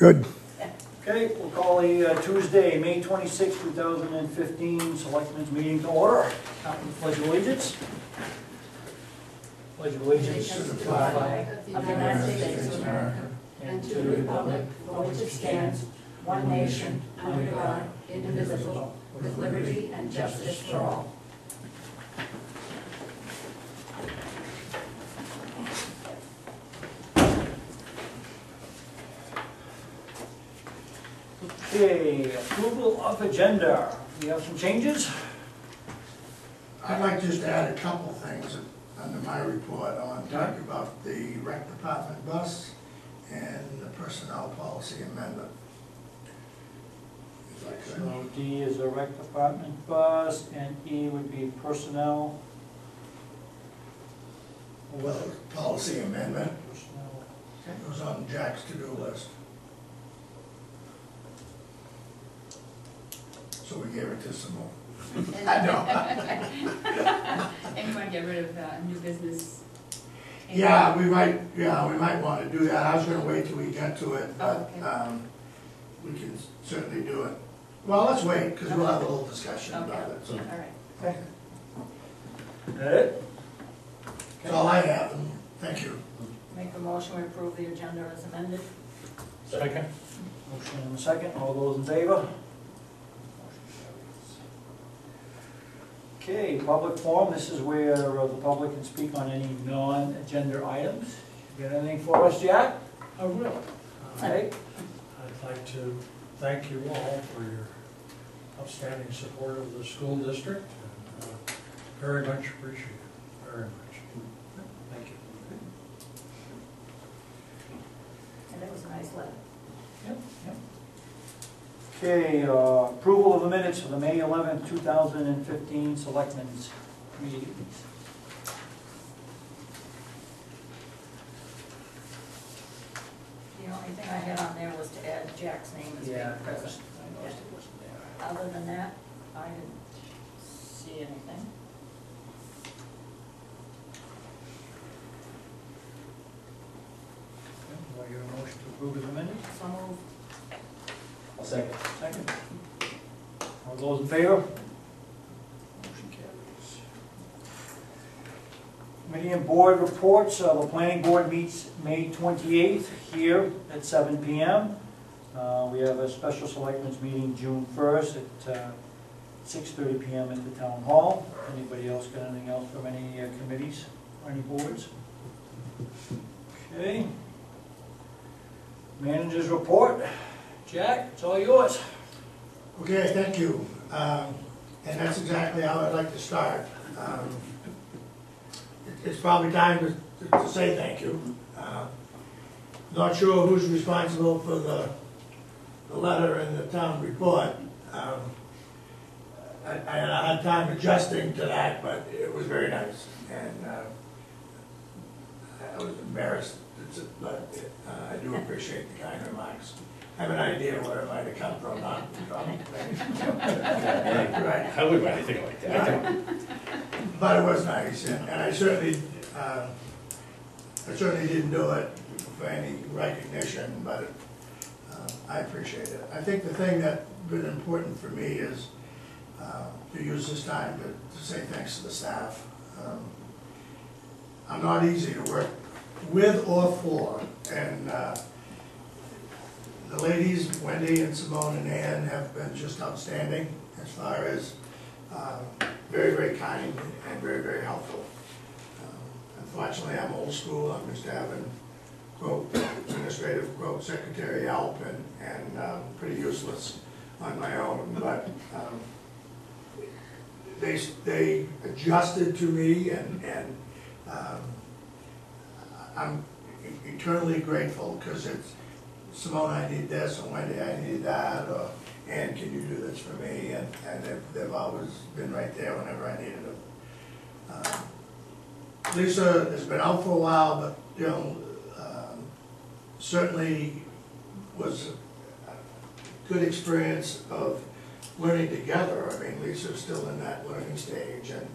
Good. Okay, we'll call the Tuesday, May 26, 2015 Selectmen's meeting to order. Out with the Pledge of Allegiance. Pledge of Allegiance to the flag of the United States of America and to the republic for which it stands, one nation, under God, indivisible, with liberty and justice for all. Okay, approval of agenda. We have some changes. I'd like just to add a couple things under my report. I want to talk about the rec department bus and the personnel policy amendment. If I could. So D is a rec department bus, and E would be personnel. Well, policy amendment, Personnel. it was on Jack's to-do list. So we gave it to Simone. I know. And you want to get rid of new business? Yeah, we might want to do that. I was gonna wait till we get to it, but, okay. we can certainly do it. Well, let's wait, because we'll have a little discussion about it, so. All right. Okay. That it? That's all I have, and thank you. Make a motion to approve the agenda as amended. Second. Motion and a second. All those in favor? Okay, public forum. This is where the public can speak on any non-agenda items. You got anything for us, Jack? I will. Okay. I'd like to thank you all for your outstanding support of the school district, and very much appreciate it, very much. Thank you. And it was a nice letter. Yep, yep. Okay, approval of the minutes for the May 11th, 2015 Selectmen's meetings. The only thing I had on there was to add Jack's name as being present. I noticed it wasn't there. Other than that, I didn't see anything. Okay, do I hear a motion to approve of the minutes? So moved. I'll second. Second. All those in favor? Motion carries. Committee and board reports. The planning board meets May 28th here at 7 p.m. We have a special selectmen's meeting June 1st at 6:30 p.m. at the town hall. Anybody else got anything else from any committees or any boards? Okay. Managers report. Jack, it's all yours. Okay, thank you. And that's exactly how I'd like to start. It's probably time to say thank you. Not sure who's responsible for the letter and the town report. I had a hard time adjusting to that, but it was very nice. And I was embarrassed, but I do appreciate the kind remarks. I have an idea where it might have come from, not from. Right. I wouldn't write anything like that. But it was nice, and I certainly didn't do it for any recognition, but I appreciate it. I think the thing that's been important for me is to use this time to say thanks to the staff. I'm not easy to work with or for, and the ladies, Wendy and Simone and Ann, have been just outstanding as far as very, very kind and very, very helpful. Unfortunately, I'm old school. I'm used to having, quote, administrative, quote, secretary help, and pretty useless on my own. But they adjusted to me, and I'm eternally grateful, because it's, Simone, I need this, and Wendy, I need that, or Ann, can you do this for me? And they've always been right there whenever I needed them. Lisa has been out for a while, but you know, certainly was a good experience of learning together. I mean, Lisa's still in that learning stage, and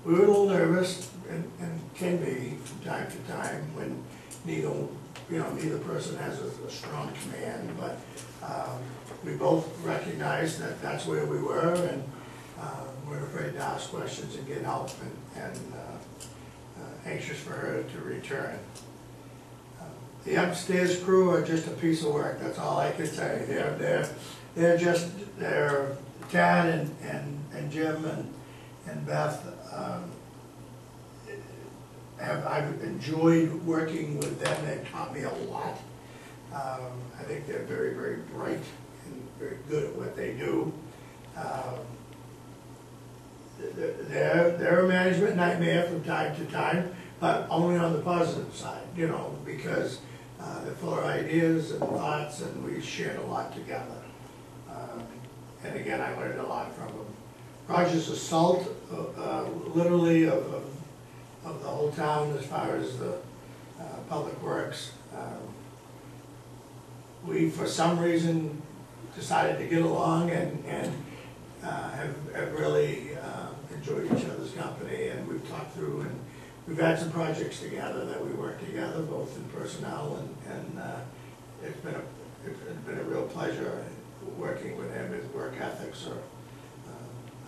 we were a little nervous, and can be from time to time when needle you know, neither person has a strong command, but we both recognized that that's where we were, and we're afraid to ask questions and get help, and anxious for her to return. The upstairs crew are just a piece of work, that's all I can say. They're Tad and Jim and Beth. I've enjoyed working with them, they've taught me a lot. I think they're very, very bright and very good at what they do. They're a management nightmare from time to time, but only on the positive side, you know, because they're full of ideas and thoughts, and we shared a lot together. And again, I learned a lot from them. Roger's a salt, literally, of the whole town as far as the public works. We, for some reason, decided to get along and have really enjoyed each other's company, and we've talked through, and we've had some projects together that we work together, both in personnel, and it's been a real pleasure working with him. His work ethics are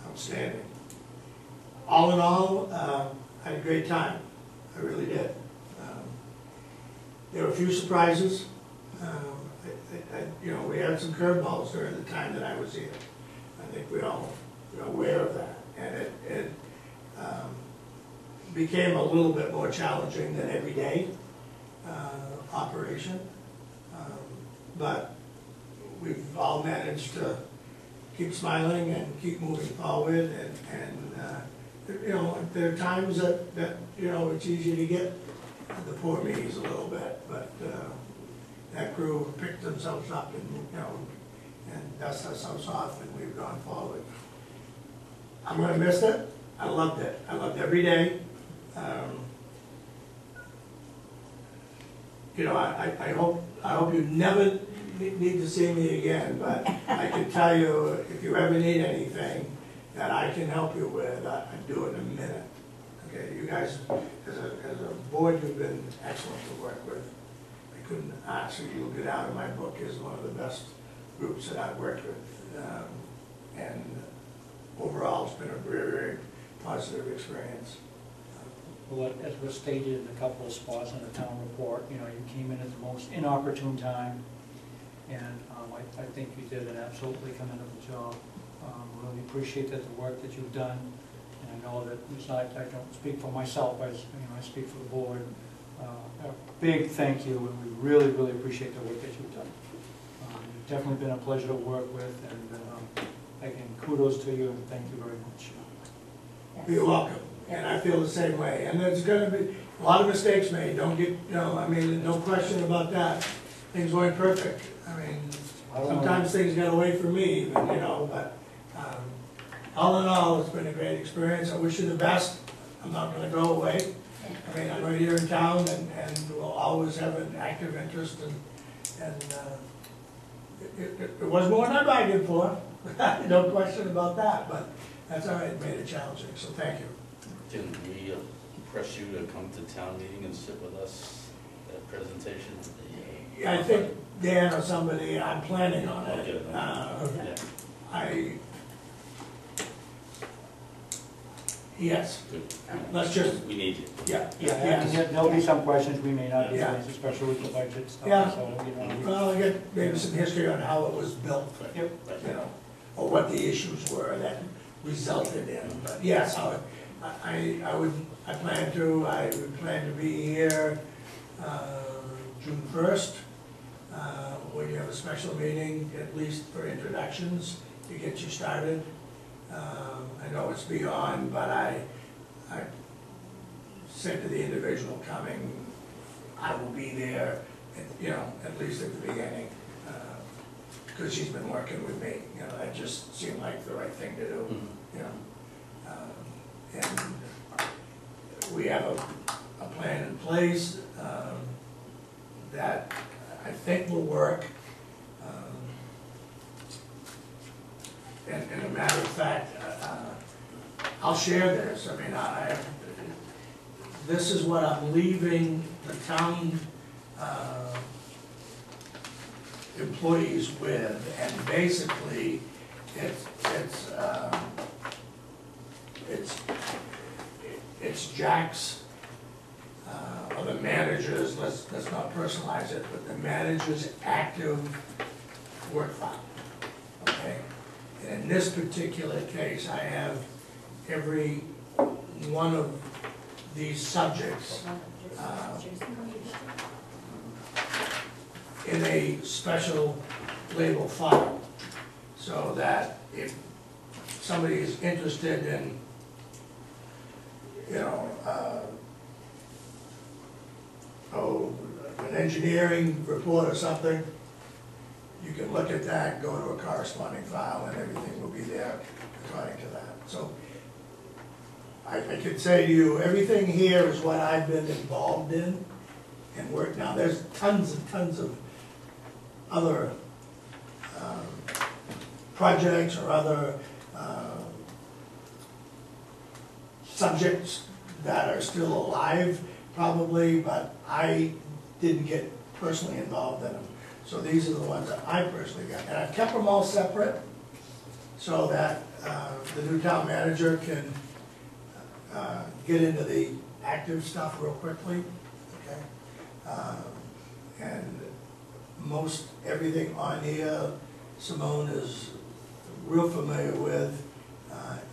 outstanding. All in all, I had a great time. I really did. There were a few surprises. You know, we had some curveballs during the time that I was here. I think we all were aware of that, and it became a little bit more challenging than everyday operation. But we've all managed to keep smiling and keep moving forward, and you know, there are times that you know, it's easy to get the poor me's a little bit, but that crew picked themselves up and, you know, and dust ourselves off, and we've gone forward. I'm gonna miss it. I loved it. I loved every day. You know, I hope you never need to see me again, but I can tell you, if you ever need anything that I can help you with, I'd do it in a minute. Okay, you guys, as a board, you've been excellent to work with. I couldn't ask you, you'll get out of my book as one of the best groups that I've worked with. And overall, it's been a very, very positive experience. Well, as was stated in a couple of spots in the town report, you know, you came in at the most inopportune time, and I think you did an absolutely commendable job. Really appreciate that the work that you've done, and I know that it's not, I don't speak for myself, I speak for the board. A big thank you, and we really, really appreciate the work that you've done. You've definitely been a pleasure to work with, and again, kudos to you, and thank you very much. You're welcome, and I feel the same way. And there's going to be a lot of mistakes made. Don't get, you know, I mean, no question about that. Things weren't perfect. I mean, sometimes things got away from me, even, you know. But all in all, it's been a great experience. I wish you the best. I'm not going to go away. I mean, I'm right here in town, and will always have an active interest, and it was more than I bargained for. No question about that. But that's all right. It made it challenging. So thank you. Can we press you to come to town meeting and sit with us at presentation? Yeah, I think Dan or somebody, I'm planning on it. Okay. Yeah. Yes, Good. let's just, We need you. yeah, Yeah, yes. and there'll be some questions we may not Yeah. answer, especially with the budget stuff, Yeah. so, you know. Well, I get maybe some history on how it was built, Yep. you know, or what the issues were that resulted in. But yes, I would plan to be here June 1st. When you have a special meeting, at least for introductions, to get you started. I know it's beyond, but I said to the individual coming, I will be there, you know, at least at the beginning, because she's been working with me. You know, that just seemed like the right thing to do. You know, and we have a plan in place that I think will work. And a matter of fact, I'll share this. I mean, this is what I'm leaving the town employees with, and basically, it's Jack's, or the manager's, let's not personalize it, but the manager's active work file, okay? And in this particular case, I have every one of these subjects in a special label file, so that if somebody is interested in, you know, an engineering report or something, you can look at that, go to a corresponding file, and everything will be there according to that. So I could say to you, everything here is what I've been involved in and worked. Now, there's tons and tons of other projects or other subjects that are still alive, probably, but I didn't get personally involved in them. So these are the ones that I personally got. And I've kept them all separate so that the new town manager can get into the active stuff real quickly, okay? And most everything on here, Simone is real familiar with.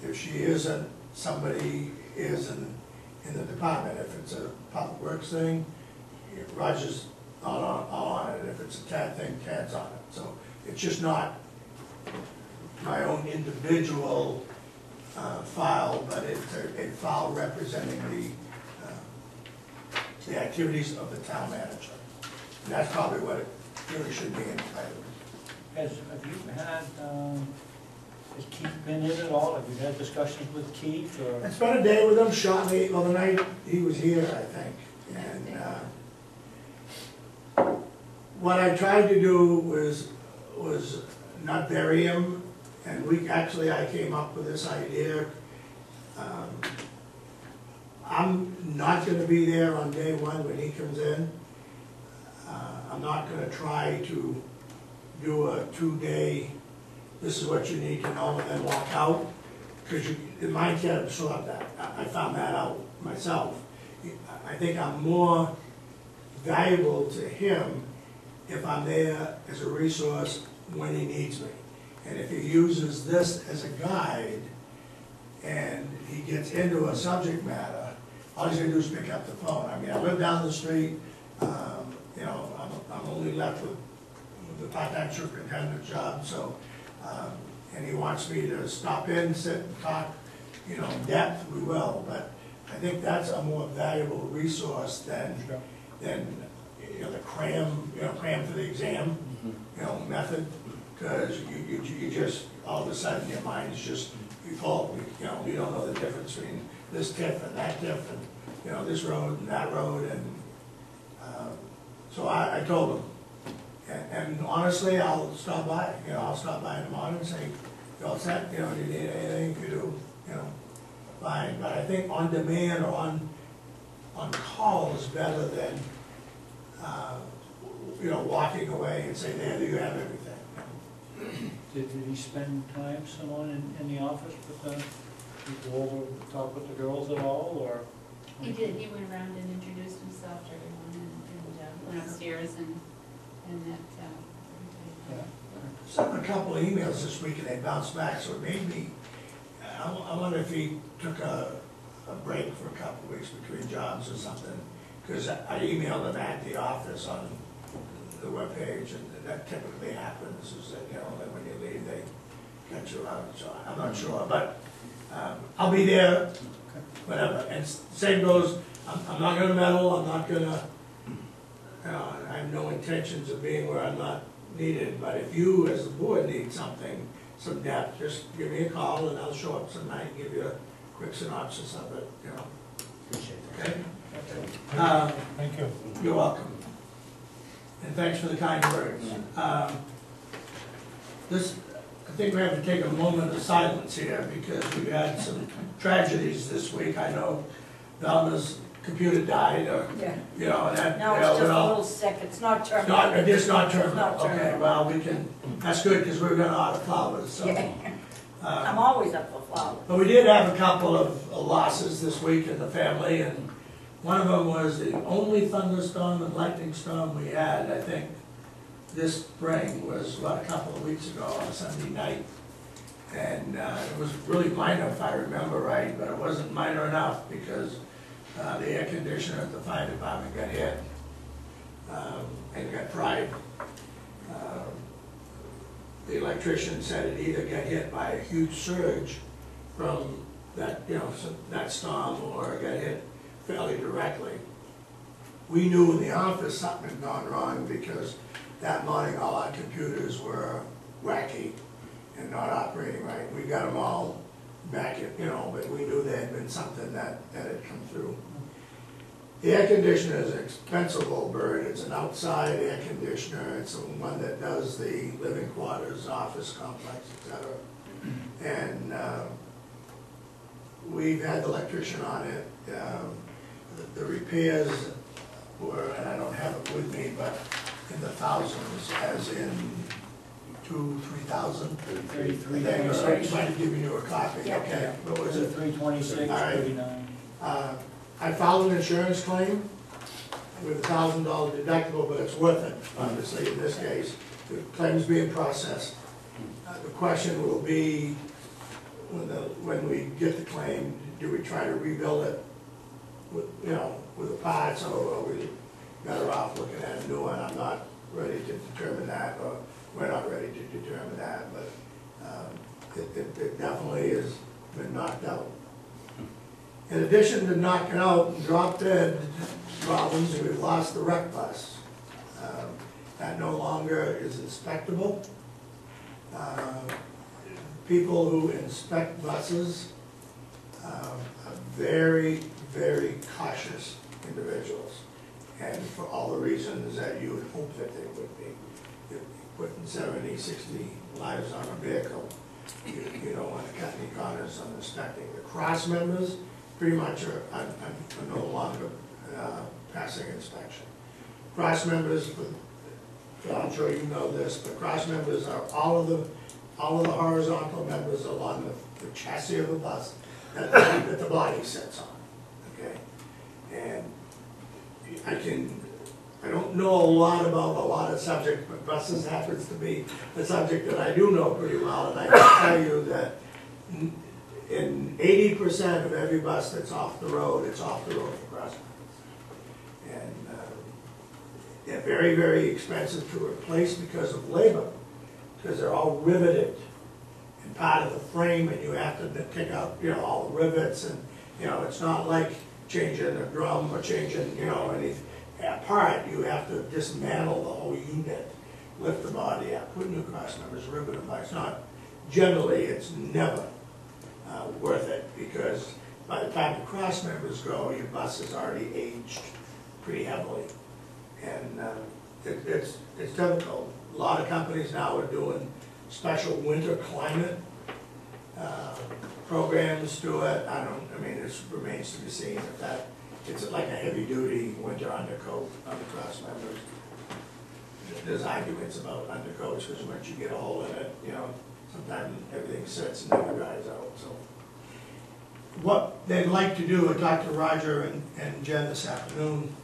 If she isn't, somebody is in the department. If it's a public works thing, Roger's on it. If it's a CAD thing, CAD's on it. So it's just not my own individual file, but it's a file representing the activities of the town manager. And that's probably what it really should be in the title. Have you had, has Keith been in at all? Have you had discussions with Keith, or? I spent a day with him, shot me, well, the night he was here, I think. And what I tried to do was not bury him. And I came up with this idea. I'm not gonna be there on day one when he comes in. I'm not gonna try to do a 2-day, this is what you need to know, and then walk out, because your mind can't absorb that. I found that out myself. I think I'm more valuable to him if I'm there as a resource when he needs me. And if he uses this as a guide and he gets into a subject matter, all he's gonna do is pick up the phone. I mean, I live down the street, you know, I'm only left with the part-time superintendent job, so, and he wants me to stop in, sit and talk, you know, in depth, we will, but I think that's a more valuable resource than you know, the cram for the exam, you know, method, because you just, all of a sudden, your mind is just, you fall, you know, you don't know the difference between this tip and that tip, and, you know, this road and that road, and, so I told him, and honestly, I'll stop by, you know, I'll stop by in the morning and say, you all set, you know, do you need anything, you do, you know, fine, but I think on demand or on call is better than, you know, walking away and say, there, you have everything. Did he spend time, Simone, in the office with the, did he go over, talk with the girls at all, or? He did, he went around and introduced himself to everyone and went upstairs and that, Yeah. Sent a couple of emails this week and they bounced back, so it made me, I wonder if he took a break for a couple of weeks between jobs or something, because I emailed him at the office on the webpage, and that typically happens, is that, you know, that when you leave, they cut you out, so I'm not sure, but I'll be there, whatever, and same goes, I'm not gonna meddle, I'm not gonna, you know, I have no intentions of being where I'm not needed, but if you, as the board, need something, some depth, just give me a call and I'll show up some night and give you a quick synopsis of it, you know. Appreciate it. Okay? Thank you. You're welcome. And thanks for the kind words. I think we have to take a moment of silence here because we've had some tragedies this week. I know Velma's computer died, or, Yeah. you know, and that, No, you it's know, just a well, little sick, it's not it's terminal. not, it's not terminal, Not okay, terminal. well, we can, that's good, because we're gonna order flowers, so. Yeah. I'm uh, always up for flowers. But we did have a couple of losses this week in the family, and one of them was the only thunderstorm and lightning storm we had, I think, this spring was, what, a couple of weeks ago on a Sunday night. And it was really minor, if I remember right, but it wasn't minor enough, because the air conditioner at the fire department got hit and got fried. The electrician said it either got hit by a huge surge from that, you know, that storm, or it got hit fairly directly. We knew in the office something had gone wrong, because that morning all our computers were wacky and not operating right. We got them all back, you know, but we knew there had been something that had come through. The air conditioner is an expensive old bird. It's an outside air conditioner. It's the one that does the living quarters, office complex, etc. And we've had the electrician on it. The repairs were, and I don't have it with me, but in the thousands, as in 2,000-3,000. 33, They were, 26. might have given you a copy, Yeah. okay. What was it? 326, All right. 39. I filed an insurance claim with $1,000 deductible, but it's worth it, obviously, in this case. The claim's being processed. The question will be, when we get the claim, do we try to rebuild it with, you know, with the parts, or are we better off looking at a new one? I'm not ready to determine that, or we're not ready to determine that, but it definitely has been knocked out. In addition to knocking out drop dead problems, we've lost the rec bus. That no longer is inspectable. People who inspect buses are very, very cautious individuals, and for all the reasons that you would hope that they would be. If you're putting 70, 60 lives on a vehicle, you don't want to cut any corners on inspecting. The cross members pretty much are no longer passing inspection. Cross members, I'm sure you know this, but cross members are all of the horizontal members along the chassis of the bus that the body sits on, okay? And I don't know a lot about a lot of subjects, but buses happens to be a subject that I do know pretty well, and I can tell you that in 80% of every bus that's off the road, it's off the road for cross members. And they're very, very expensive to replace because of labor, because they're all riveted and part of the frame, and you have to pick out, you know, all the rivets, and, you know, it's not like changing a drum or changing, you know, any part. You have to dismantle the whole unit, lift the body up, put new cross members, rivet them. It's not, generally, it's never worth it, because by the time the cross members go, your bus is already aged pretty heavily, and it's difficult. A lot of companies now are doing special winter climate programs to it. I mean, it remains to be seen if that, it's like a heavy duty winter undercoat on the cross members. There's arguments about undercoats, because once you get a hole in it, you know, sometimes everything sits and never dries out, so. What they'd like to do, I talked to Roger and Jen this afternoon.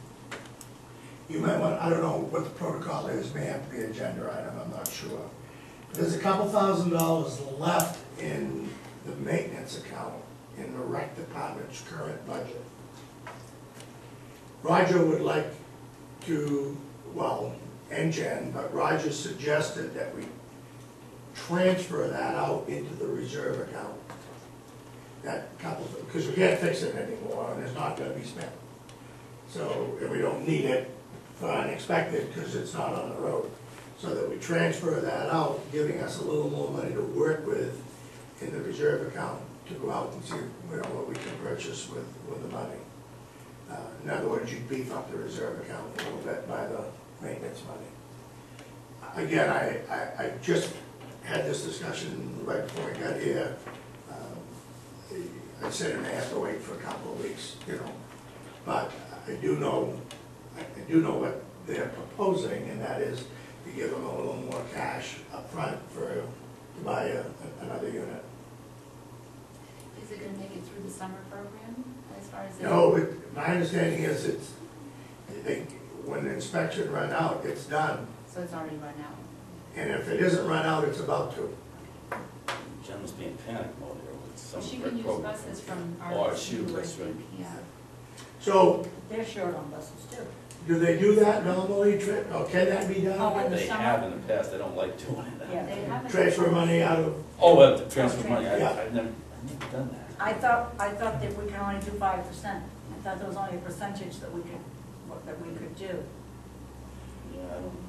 You might want, I don't know what the protocol is, may have to be an agenda item, I'm not sure. There's a couple $1,000s left in the maintenance account in the rec department's current budget. Roger would like to, well, and Jen, but Roger suggested that we transfer that out into the reserve account. That couple, because we can't fix it anymore, and it's not gonna be spent. So, and we don't need it for unexpected, because it's not on the road. So that we transfer that out, giving us a little more money to work with in the reserve account to go out and see, you know, what we can purchase with the money. In other words, you beef up the reserve account a little bit by the maintenance money. Again, I just had this discussion right before I got here. I said I may have to wait for a couple of weeks, you know. but I do know what they're proposing, and that is to give them a little more cash up front to buy another unit. Is it gonna make it through the summer program as far as? No, my understanding is when the inspection run out, it's done. So it's already run out? And if it isn't run out, it's about to. Jen was being panic mode there with some She of her can use programs. buses from Oh, our shoot, school, I that's right. think, yeah. So, They're short on buses too. do they do that normally, or can that be Oh, done? in the They summer? have in the past, they don't like doing it. Yeah. They haven't. Transfer money out of, Oh, well, the transfer money, Yeah. I've never done that. I thought that we can only do 5%. I thought there was only a percentage that we could do. Yeah,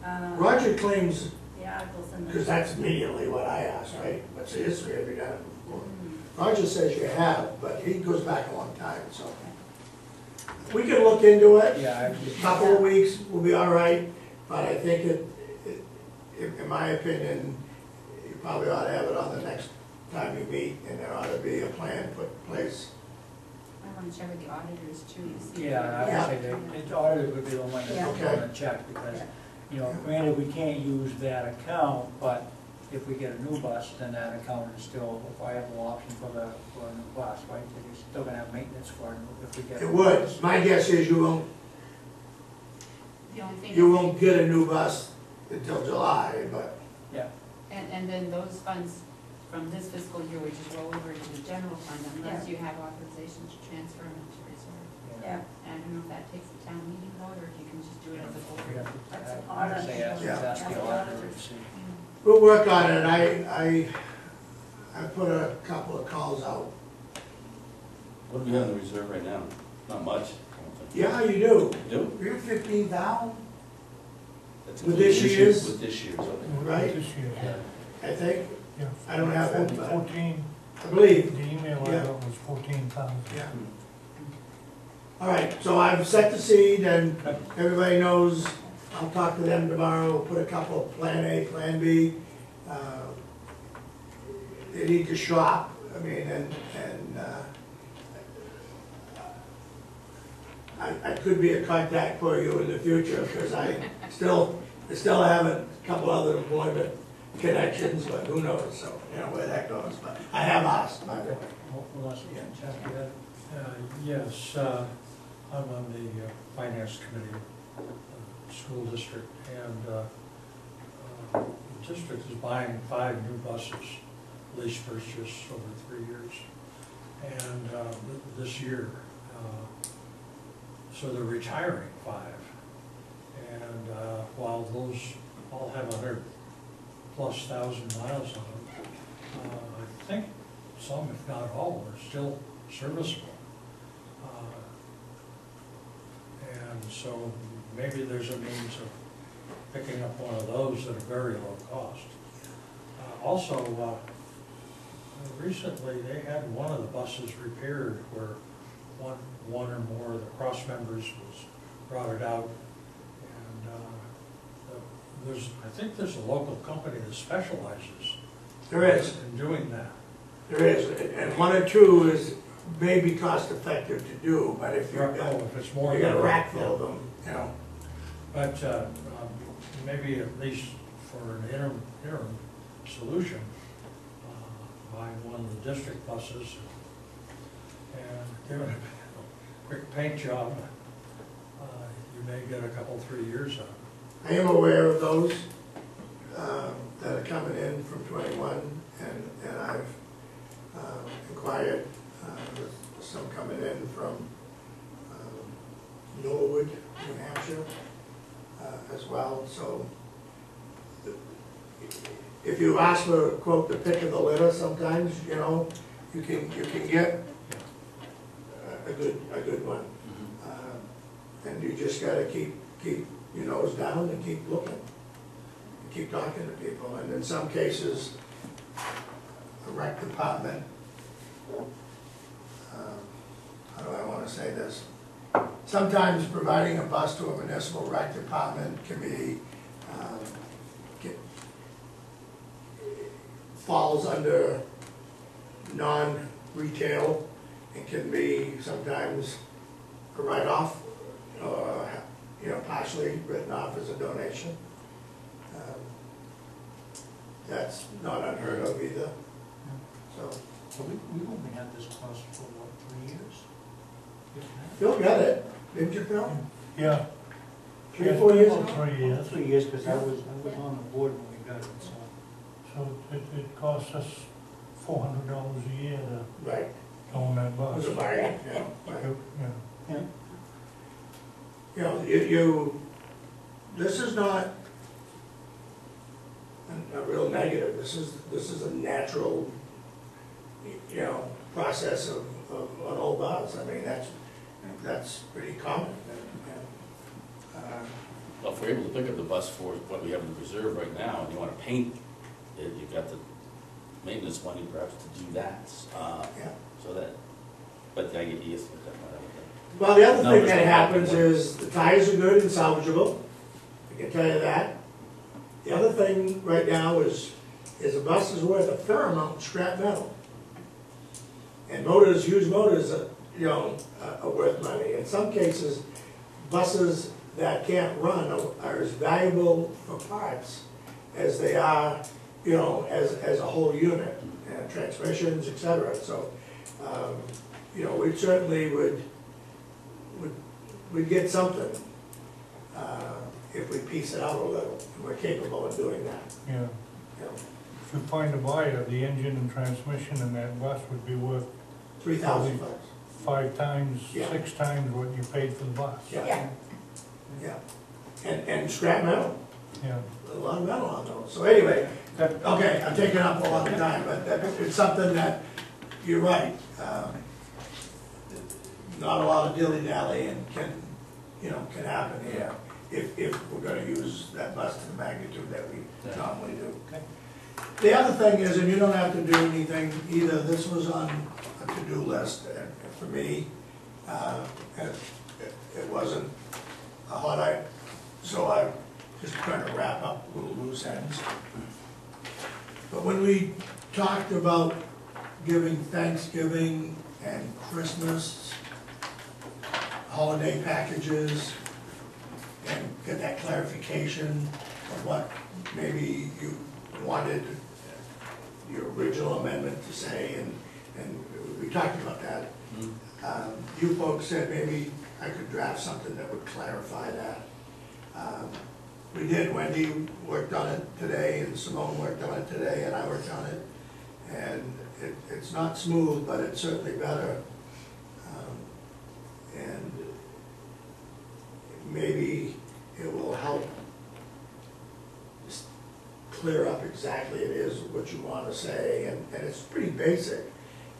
I don't, Roger claims, The articles in the. because that's immediately what I asked, right? What's the history, have you done it before? Mm. Roger says you have, but he goes back a long time, so. We can look into it. Yeah, A couple of weeks will be all right, but I think in my opinion, you probably ought to have it on the next time you meet, and there ought to be a plan put in place. I wanna check with the auditors too, to see. yeah, I would say that the auditor would be the one Yeah. that's going to check, because, you know, granted, we can't use that account, but if we get a new bus, then that account is still a viable option for a new bus, right? You're still gonna have maintenance for it if we get. It would. My guess is The only thing. you won't get a new bus until July, but Yeah, And then those funds from this fiscal year would just roll over into the general fund unless you have authorization to transfer them into reserve. Yeah. And I don't know if that takes a town meeting vote, or if you can just do it as a we board. have to, That's an I would say audit. ask That's the an auditor auditor. to see. we'll work on it. I put a couple of calls out. what do we have in the reserve right now? Not much, I don't think. Yeah, you do. Do? You're 15,000, That's With including this year's? With this year's, okay. right? This year, Yeah. I think. yeah. I don't have it, but 14, I believe. the email I Yeah. got was 14,000. Yeah. All right, so I've set the seed, and everybody knows, I'll talk to them tomorrow, put a couple, Plan A, Plan B. They need to shop, I mean, I could be a contact for you in the future, because I still haven't, a couple other employment connections, but who knows, so, you know, where that goes, but I have asked, by the way. Unless, Jeff, you had it? Yes, I'm on the finance committee, school district, and the district is buying 5 new buses, lease purchase over 3 years, and this year. So they're retiring 5, and while those all have 100,000+ miles on them, I think some, if not all, are still serviceable. And so maybe there's a means of picking up one of those at a very low cost. Also, recently they had one of the buses repaired where one or more of the cross members was routed out. And I think there's a local company that specializes There is. in doing that. There is, and 1 or 2 is maybe cost effective to do, but if you've got, If it's more you got a than- rack full of them, you know. But maybe at least for an interim solution, buying one of the district buses and giving it a quick paint job, you may get a couple, 3 years out of it. I am aware of those that are coming in from 21, and I've inquired with some coming in from Norwood, New Hampshire, as well. So if you ask for, quote, the pick of the litter, sometimes, you know, you can get a good one. And you just gotta keep your nose down and keep looking, and keep talking to people. And in some cases, the rec department, how do I wanna say this? Sometimes providing a bus to a municipal rec department can be, falls under non-retail. It can be sometimes a write-off, or, you know, partially written off as a donation. That's not unheard of either, so. So we've only had this cost for what, 3 years? If that? Phil got it, didn't you, Phil? Yeah. 3 or 4 years About ago? 3 years. 3 years, because I was on the board when we got it, so. So it costs us $400 a year to Right, own that it bus. was a bargain, you know, right. Yeah. Yeah. You know, you, this is not a real negative, this is a natural, you know, process of an old bus. I mean, that's pretty common. Well, if we're able to pick up the bus for what we have in reserve right now, and you wanna paint it, you've got the maintenance money perhaps to do that. Yeah. So that, but I get, yes, Well, the other thing Numbers that don't have to happens work. is the tires are good and salvageable, I can tell you that. The other thing right now is a bus is worth a fair amount of scrap metal. And motors, used motors, you know, are worth money. In some cases, buses that can't run are as valuable for parts as they are, you know, as a whole unit, and transmissions, et cetera. So, you know, we certainly would get something if we piece it out a little, and we're capable of doing that, Yeah. you know. If you find a buyer, the engine and transmission in that bus would be worth 3,000 bucks. 5 times, Yeah. 6 times what you paid for the bus. Yeah. Yeah. And scrap metal, Yeah. a lot of metal on those. So anyway, okay, I'm taking up a lot of time, but it's something that, you're right. Not a lot of dilly-dally and can happen here if we're gonna use that bus to the magnitude that we normally do. Okay. The other thing is, and you don't have to do anything either, this was on a to-do list, and for me, and it wasn't a hot item, so I'm just trying to wrap up little loose ends. But when we talked about giving Thanksgiving and Christmas holiday packages, and get that clarification of what maybe you wanted your original amendment to say, and we talked about that. You folks said maybe I could draft something that would clarify that. We did, Wendy worked on it today, and Simone worked on it today, and I worked on it. And it's not smooth, but it's certainly better. And maybe it will help just clear up exactly it is what you want to say, and it's pretty basic.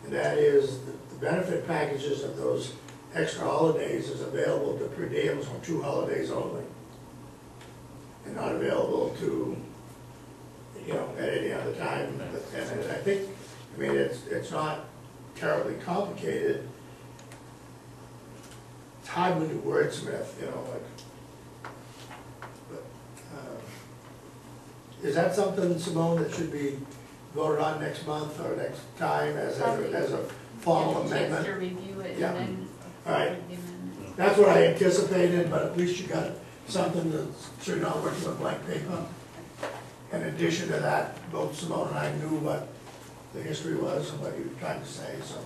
And that is, the benefit packages of those extra holidays is available to per diems on 2 holidays only. And not available to, you know, at any other time. And I think, I mean, it's not terribly complicated. It's hard when you wordsmith, you know, like, but, is that something, Simone, that should be voted on next month or next time as a formal Get a chance amendment? to review it Yeah. and then. All right. approve the amendment. That's what I anticipated, but at least you got something to, so you're not working with blank paper. In addition to that, both Simone and I knew what the history was and what you were trying to say, so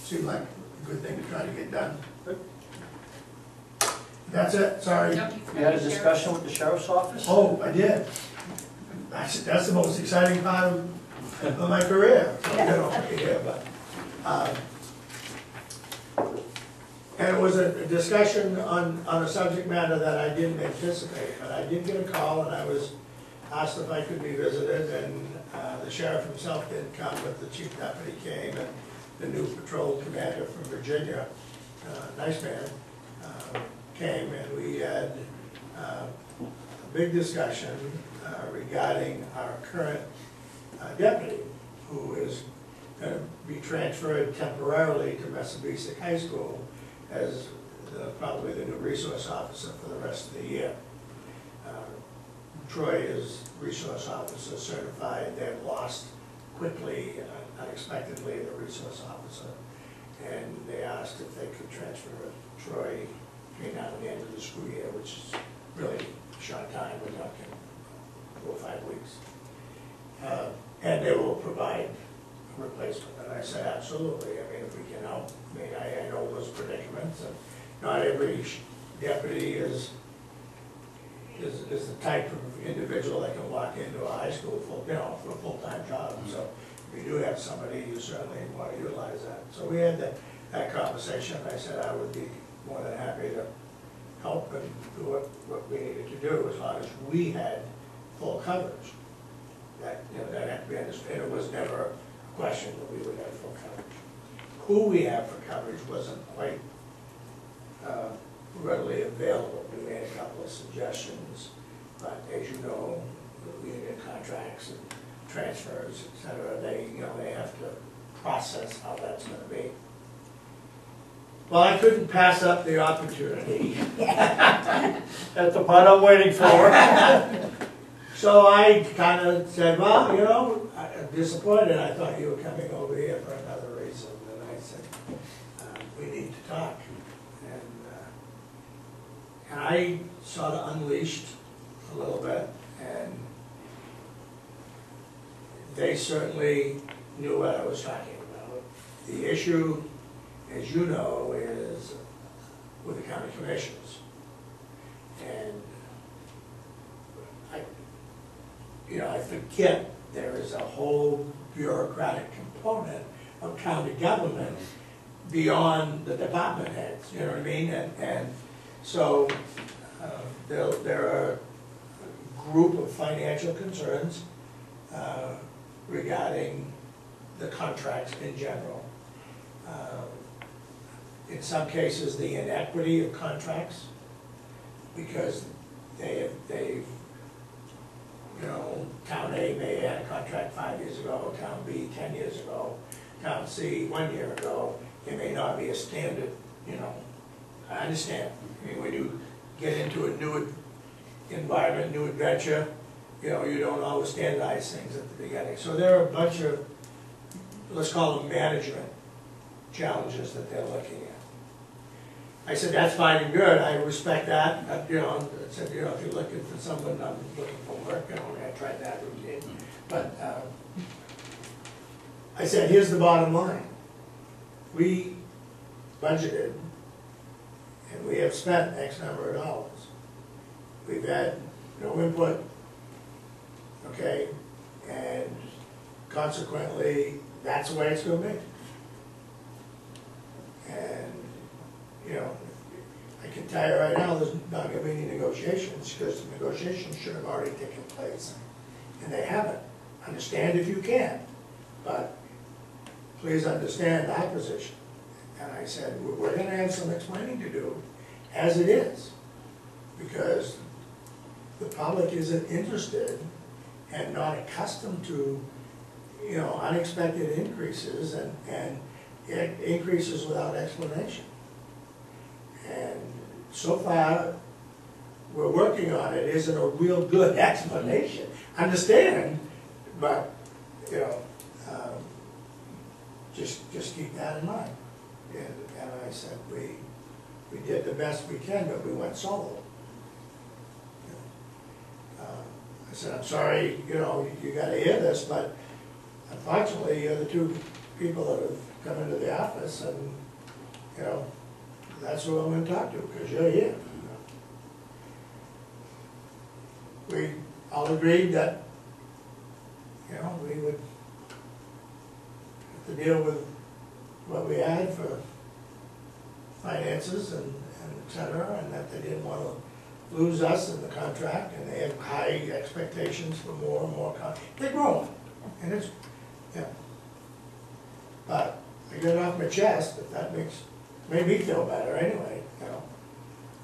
seemed like a good thing to try to get done. That's it, sorry. Nope, You had a discussion with the sheriff's office? Oh, I did. That's the most exciting part of my career, you know, here, but, and it was a discussion on a subject matter that I didn't anticipate, but I did get a call and I was asked if I could be visited, and the sheriff himself didn't come, but the chief deputy came, and the new patrol commander from Virginia, nice man, came, and we had a big discussion regarding our current deputy, who is going to be transferred temporarily to Messabesic High School as probably the new resource officer for the rest of the year. Troy is resource officer certified. They've lost quickly, unexpectedly, the resource officer. and they asked if they could transfer Troy between now and the end of the school year, which is really a short time, we're talking 4 or 5 weeks. And they will provide a replacement, and I said, absolutely, I mean, if we can help, I mean, I know those predicaments, and not every deputy is the type of individual that can walk into a high school for a full-time job, so if you do have somebody, you certainly want to utilize that. So we had that conversation, and I said I would be more than happy to help and do what we needed to do, as long as we had full coverage. That had to be understood, and it was never a question that we would have full coverage. Who we have for coverage wasn't quite readily available. We made a couple of suggestions, but as you know, the union contracts and transfers, et cetera, they have to process how that's gonna be. Well, I couldn't pass up the opportunity. That's the part I'm waiting for. So I kind of said, well, I'm disappointed. I thought you were coming over here for another reason. And I said, we need to talk. And I sort of unleashed a little bit, and they certainly knew what I was talking about. The issue, as you know, is with the county commissions. And I forget there is a whole bureaucratic component of county government beyond the department heads, you know what I mean? And so there are a group of financial concerns regarding the contracts in general. In some cases, the inequity of contracts, because they've Town A may have had a contract 5 years ago, Town B 10 years ago, Town C 1 year ago. It may not be a standard, I understand. I mean, when you get into a new environment, new adventure, you don't always standardize things at the beginning. So there are a bunch of, let's call them management challenges that they're looking at. I said, that's fine and good, I respect that. I said, if you're looking for someone, I'm looking for work, I tried that routine. But I said, here's the bottom line. We budgeted, and we have spent X number of dollars. We've had no input, okay, and consequently, that's the way it's gonna be. And I can tell you right now, there's not going to be any negotiations, because the negotiations should have already taken place, and they haven't. Understand if you can, but please understand our position. And I said, we're going to have some explaining to do, as it is, because the public isn't interested and not accustomed to, unexpected increases and increases without explanation. And so far, we're working on it. Isn't a real good explanation. Understand, but just keep that in mind. And I said we did the best we can, but we went solo. I said, I'm sorry, you got to hear this, but unfortunately, you're the two people that have come into the office, and that's who I'm going to talk to, because you're here. We all agreed that, we would have to deal with what we had for finances and et cetera, and that they didn't want to lose us in the contract, and they had high expectations for more and more contracts. They're growing, and it's, but I get it off my chest, if that made me feel better anyway,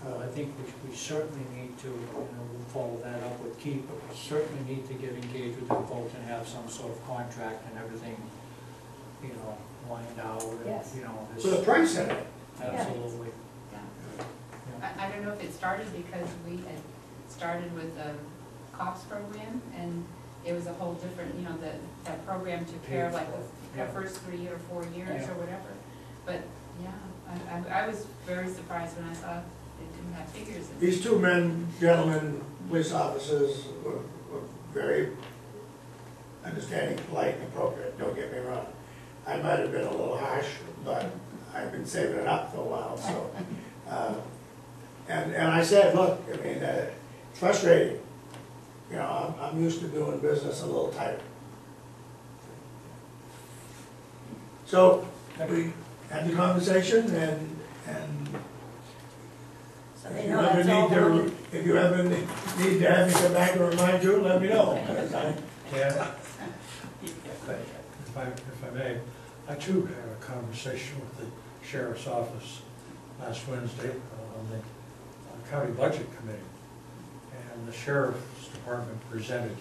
I think we certainly need to, we'll follow that up with Keith, but we certainly need to get engaged with them folks and have some sort of contract and everything, lined out, and, Yes. this. with a price in it. Absolutely. I don't know if it started because we had started with the COPS program, and it was a whole different, that program took care of like the first 3 or 4 years or whatever. But, yeah, I was very surprised when I saw they didn't have figures. These two gentlemen, police officers, were very understanding, polite, and appropriate, don't get me wrong. I might have been a little harsh, but I've been saving it up for a while, so. And I said, look, I mean, it's frustrating. You know, I'm used to doing business a little tighter. So, we had the conversation, and So if they you know ever that's all need voted. to, if you ever need to have me come back and remind you, let me know. 'Cause Yeah. If I may, I too had a conversation with the sheriff's office last Wednesday on the county budget committee. And the sheriff's department presented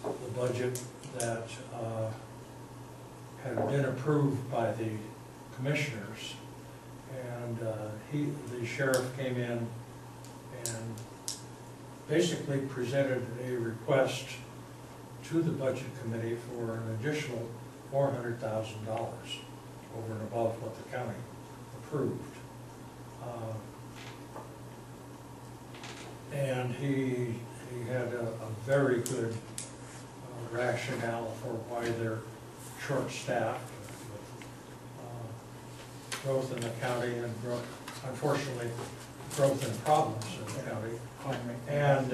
the budget that had been approved by the commissioners. And the sheriff came in and basically presented a request to the budget committee for an additional $400,000 over and above what the county approved. And he had a very good rationale for why they're short-staffed with growth in the county and unfortunately, growth in problems in the county. And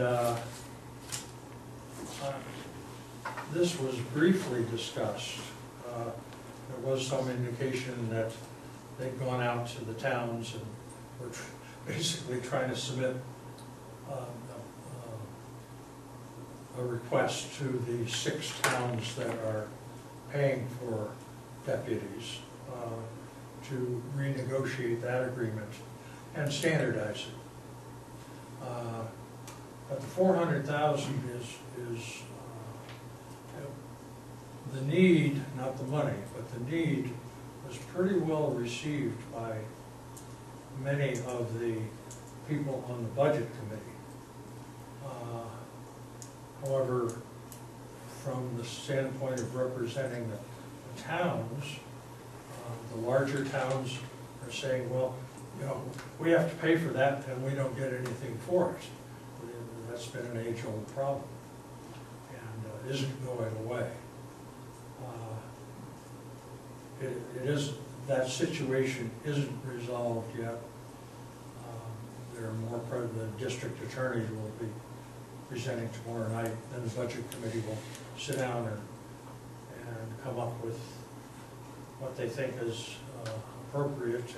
this was briefly discussed. There was some indication that they'd gone out to the towns and were basically trying to submit a request to the 6 towns that are paying for deputies to renegotiate that agreement and standardize it. But the 400,000 is the need, not the money, but the need was pretty well received by many of the people on the budget committee. However, from the standpoint of representing the towns, the larger towns are saying, well, you know, we have to pay for that and we don't get anything for it. That's been an age-old problem and isn't going away. It is, that situation isn't resolved yet. There are more, the district attorney will be presenting tomorrow night, then the budget committee will sit down and come up with what they think is appropriate,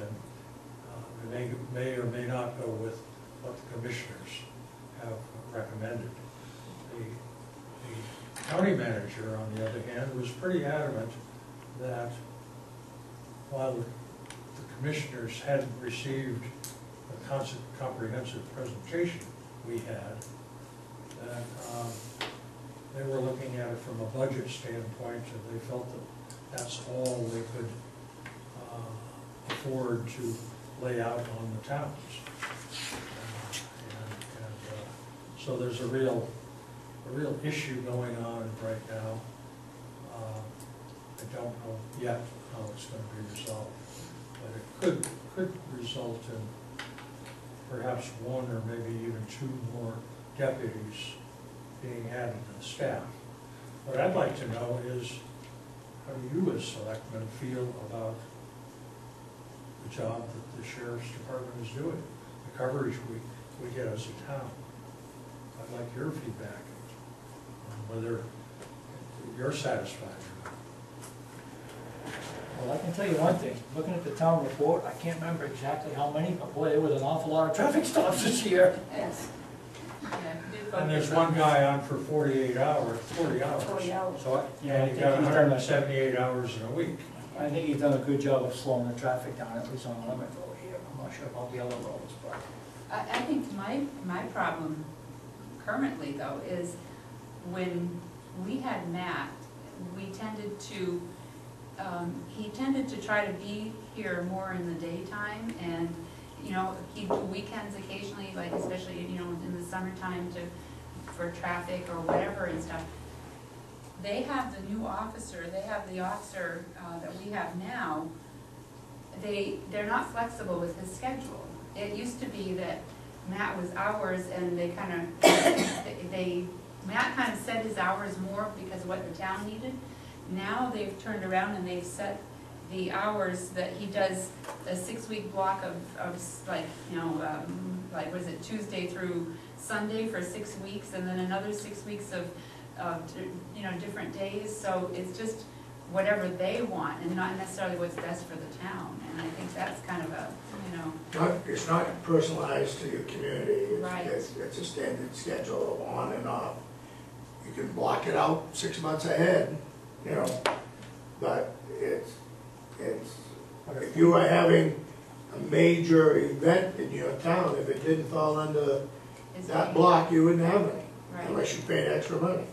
and they may or may not go with what the commissioners have recommended. The county manager, on the other hand, was pretty adamant that while the commissioners hadn't received the comprehensive presentation we had, that they were looking at it from a budget standpoint, and they felt that that's all they could afford to lay out on the towns. So there's a real issue going on right now. I don't know yet how it's going to be resolved, but it could result in perhaps 1 or maybe even 2 more deputies being added to the staff. What I'd like to know is, how do you as selectmen feel about the job that the sheriff's department is doing, the coverage we get as a town? I'd like your feedback on whether you're satisfied or not. Well, I can tell you one thing, looking at the town report, I can't remember exactly how many, but boy, there was an awful lot of traffic stops this year. Yes. And there's one guy on for 40 hours. 40 hours. So, Yeah, I and you think got he's done 178 hours in a week. I think he's done a good job of slowing the traffic down, at least on Lemon Road here. I'm not sure about the other roads, but. I think my problem currently, though, is when we had Matt, we tended to, he tended to try to be here more in the daytime, and, you know, he'd do weekends occasionally, like especially, you know, in the summertime for traffic or whatever and stuff. they have the new officer, they have the officer that we have now, they're not flexible with his schedule. It used to be that Matt was hours and they kind of, Matt kind of set his hours more because of what the town needed. Now they've turned around and they've set the hours that he does a 6-week block of like, you know, like was it Tuesday through Sunday for 6 weeks, and then another 6 weeks of you know, different days. So it's just whatever they want and not necessarily what's best for the town. And I think that's kind of a, you know. It's not personalized to your community. Right. It's a standard schedule of on and off. You can block it out 6 months ahead, you know, but it's, if you are having a major event in your town, if it didn't fall under Is that it- block, you wouldn't have any, Right. unless you paid extra money.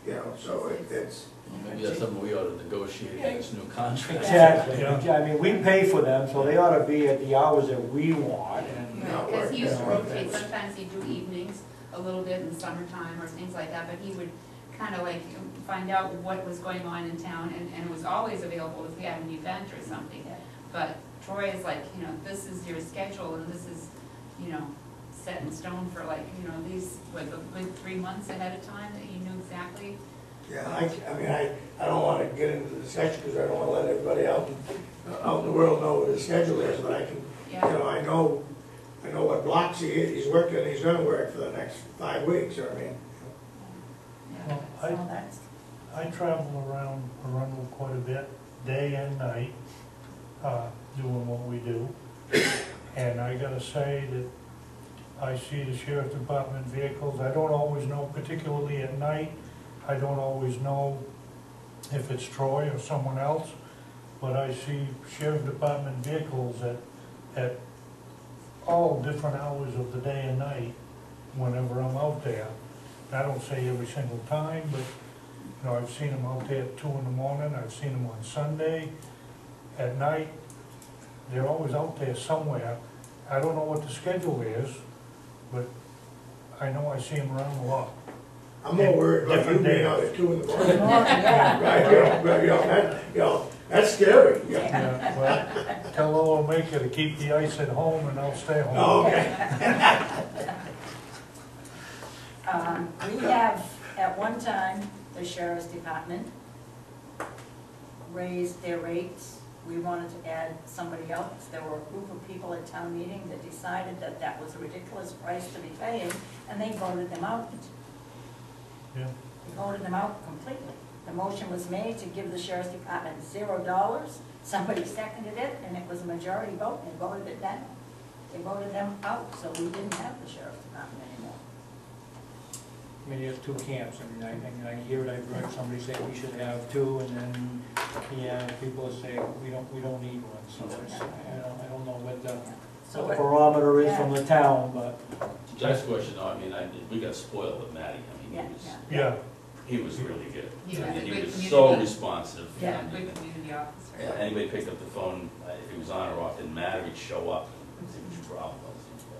You know, so it's, Maybe that's something we ought to negotiate in this new contract. Exactly, Yeah. I mean, we pay for them, so they ought to be at the hours that we want, and, Not Because he used to work, rotate, yeah. sometimes he'd do evenings a little bit in the summertime or things like that, but he would kind of like find out what was going on in town, and was always available if we had an event or something. But Troy is like, you know, this is your schedule, and this is, you know, set in stone for like, you know, these, what, the 3 months ahead of time that you knew exactly. yeah, I mean, I don't wanna get into the discussion, because I don't wanna let everybody out in the world know what his schedule is, but I can, you Yeah, know, I know what blocks he's working, he's gonna work for the next 5 weeks, you know what I mean? yeah. Well, So that's, I travel around Arundel quite a bit, day and night, doing what we do. And I gotta say that I see the sheriff's department vehicles. I don't always know, particularly at night, I don't always know if it's Troy or someone else, but I see sheriff department vehicles at all different hours of the day and night whenever I'm out there. I don't say every single time, but, you know, I've seen them out there at 2 in the morning, I've seen them on Sunday, at night. They're always out there somewhere. I don't know what the schedule is, but I know I see them around a lot. I'm more worried about you Different being days. out at 2 in the morning. yeah. Right, you know, that's scary. Yeah, well, tell old maker to keep the ice at home and I'll stay home. Oh, okay. We have, at one time, the sheriff's department raised their rates. We wanted to add somebody else. There were a group of people at town meeting that decided that that was a ridiculous price to be paying, and they voted them out. Yeah. They voted them out completely. The motion was made to give the sheriff's department $0. Somebody seconded it, and it was a majority vote, and they voted it down. They voted them out, so we didn't have the sheriff's department anymore. I mean, you have two camps, I mean, I hear it, I've heard somebody say we should have two, and then, yeah, people say we don't need one, so it's, I don't know what the So barometer is from the town, but. Jack's question, though, I mean, we got spoiled with Matty. I mean, Yeah, he was really good. He was a And he good was community- so responsive. Yeah, And, Good community officer. yeah, anybody picked up the phone, if he was on or off, didn't matter, he'd show up and see what your problem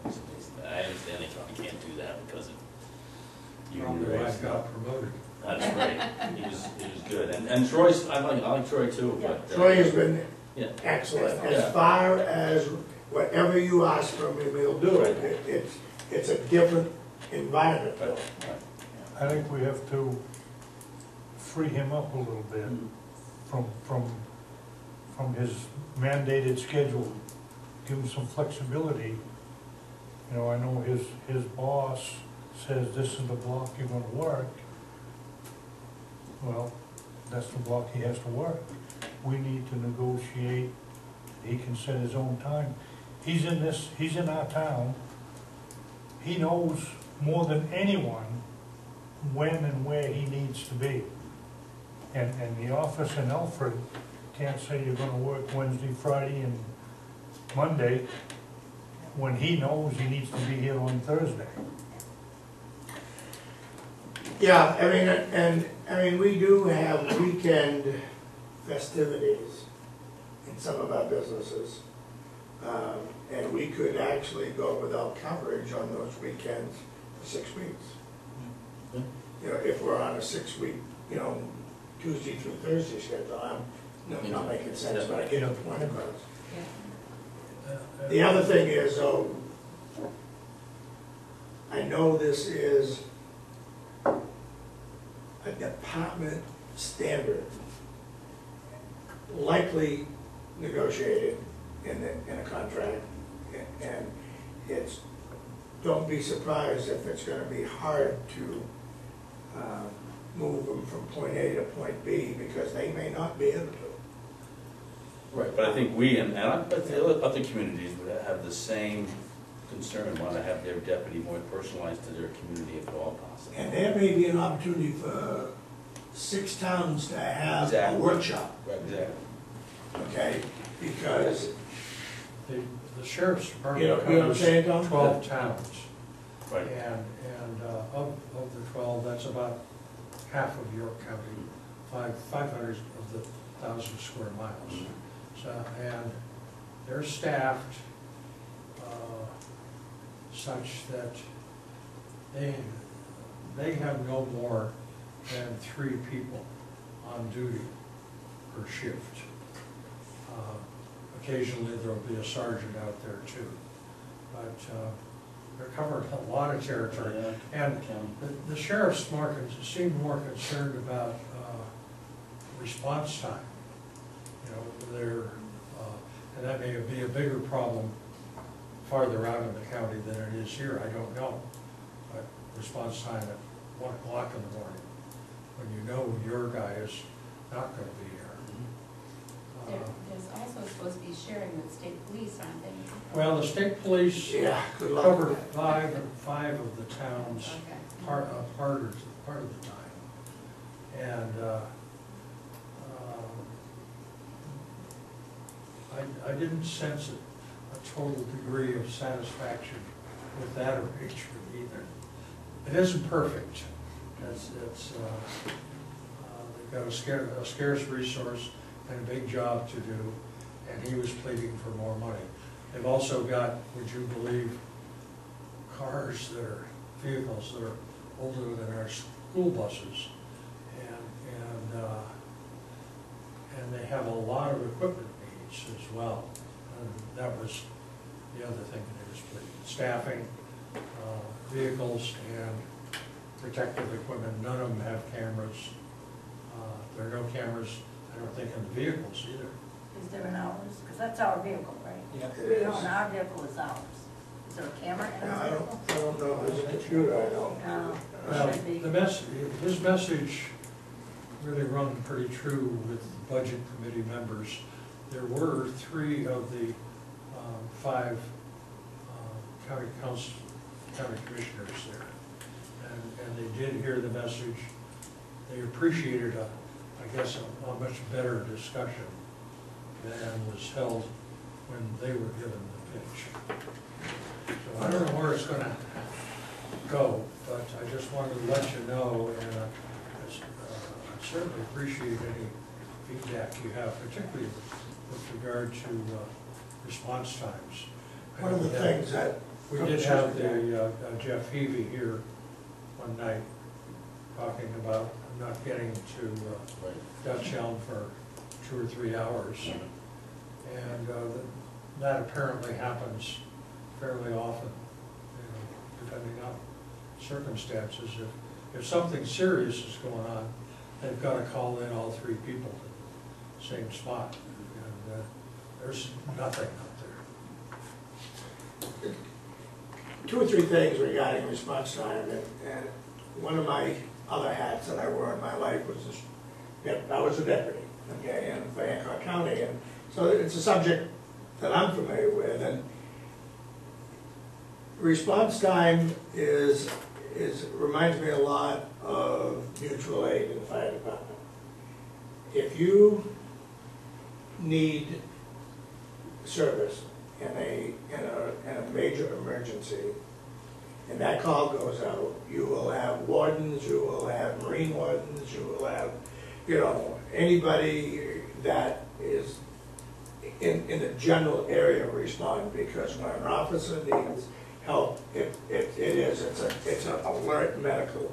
was. I understand they probably can't do that because of you. Probably why I got promoted. That's right, he was good, and Troy's, I like Troy too, but. Troy has been Yeah. excellent, Yeah. as far as whatever you ask from him, he'll do it. It's a different environment, though. I think we have to free him up a little bit from his mandated schedule. Give him some flexibility. You know, I know his boss says this is the block you're gonna work. Well, that's the block he has to work. We need to negotiate, he can set his own time. He's in our town. He knows more than anyone when and where he needs to be. And the office in Alfred can't say you're gonna work Wednesday, Friday, and Monday, when he knows he needs to be here on Thursday. Yeah, I mean, we do have weekend festivities in some of our businesses. And we could actually go without coverage on those weekends for 6 weeks. Yeah. You know, if if we're on a 6-week, you know, Tuesday through Thursday schedule, I'm not making sense, but I get the point across. The other thing is, though, I know this is a department standard, likely negotiated in a contract, and it's, don't be surprised if it's gonna be hard to move them from point A to point B, because they may not be able to. Right, but I think we, and I bet the other communities would have the same concern, want to have their deputy more personalized to their community if at all possible. And there may be an opportunity for 6 towns to have a Exactly. workshop, Right, exactly. okay? Because, The sheriff's you department know what I'm covers saying, Tom? 12 towns. Right. And of the 12, that's about half of York County, 500 of the 1,000 square miles. So, and they're staffed such that they have no more than 3 people on duty per shift. Occasionally, there'll be a sergeant out there too, but they're covering a lot of territory. And the sheriff's seemed more concerned about response time. You know, and that may be a bigger problem farther out in the county than it is here, I don't know. But response time at 1 o'clock in the morning, when you know your guy is not gonna be here. There's also supposed to be sharing with state police, aren't they? Well, the state police Yeah, good luck. cover five of the towns Okay. part of the time. And I didn't sense a total degree of satisfaction with that arrangement either. It isn't perfect. They've got a scarce resource and a big job to do, and he was pleading for more money. They've also got, would you believe, vehicles that are older than our school buses, and they have a lot of equipment needs as well. And that was the other thing that he was pleading. Staffing, vehicles, and protective equipment. None of them have cameras. There are no cameras, I don't think, in the vehicles either. Is there an ours? Because that's our vehicle, right? Yeah, it We is. own our vehicle is ours. Is there a camera in No, our I vehicle? don't know, there's a computer, I know. No, Well, it should be. his message really rung pretty true with the budget committee members. There were 3 of the 5 county commissioners there. And they did hear the message. They appreciated I guess a much better discussion than was held when they were given the pitch. So I don't know where it's gonna go, but I just wanted to let you know, and I certainly appreciate any feedback you have, particularly with regard to response times. I One of know the things that. We did have the Jeff Heavey here one night talking about not getting to Dutch Elm for 2 or 3 hours. And that apparently happens fairly often, you know, depending on circumstances. If something serious is going on, they've got to call in all 3 people to the same spot. And there's nothing out there. 2 or 3 things regarding response time, and one of my other hats that I wore in my life was I was a deputy, okay, in Hancock County, and so it's a subject that I'm familiar with, and response time reminds me a lot of mutual aid in the fire department. If you need service in a major emergency, and that call goes out, you will have wardens, you will have marine wardens, you will have, you know, anybody that is in the general area respond, because when an officer help, it is, it's an alert medical,